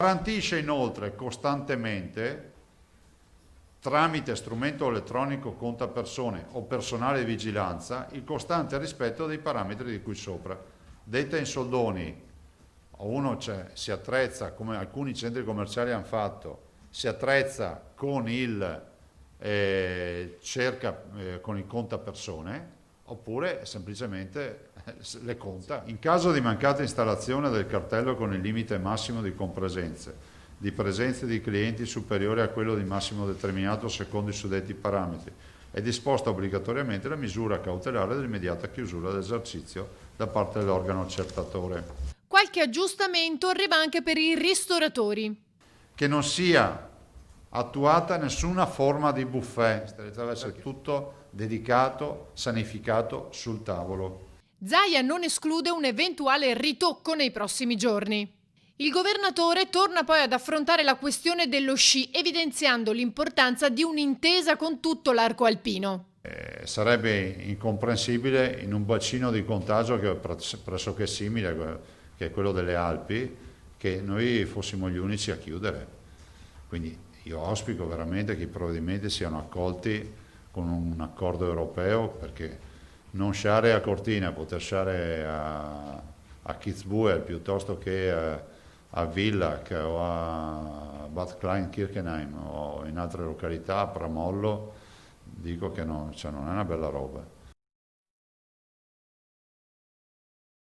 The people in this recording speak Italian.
Garantisce inoltre costantemente, tramite strumento elettronico conta persone o personale di vigilanza, il costante rispetto dei parametri di cui sopra. Detta in soldoni, uno si attrezza, come alcuni centri commerciali hanno fatto, si attrezza con il con il conta persone, oppure semplicemente le conta. In caso di mancata installazione del cartello con il limite massimo di compresenze, di presenze di clienti superiore a quello di massimo determinato secondo i suddetti parametri, è disposta obbligatoriamente la misura cautelare dell'immediata chiusura dell'esercizio da parte dell'organo accertatore. Qualche aggiustamento arriva anche per i ristoratori. Che non sia attuata nessuna forma di buffet, deve essere tutto dedicato, sanificato sul tavolo. Zaia non esclude un eventuale ritocco nei prossimi giorni. Il governatore torna poi ad affrontare la questione dello sci, evidenziando l'importanza di un'intesa con tutto l'arco alpino. Sarebbe incomprensibile in un bacino di contagio che è pressoché simile, che è quello delle Alpi, che noi fossimo gli unici a chiudere. Quindi io auspico veramente che i provvedimenti siano accolti con un accordo europeo, perché non sciare a Cortina, poter sciare a Kitzbühel piuttosto che a Villach o a Bad Kleinkirchenheim o in altre località, a Pramollo, dico che no, cioè non è una bella roba.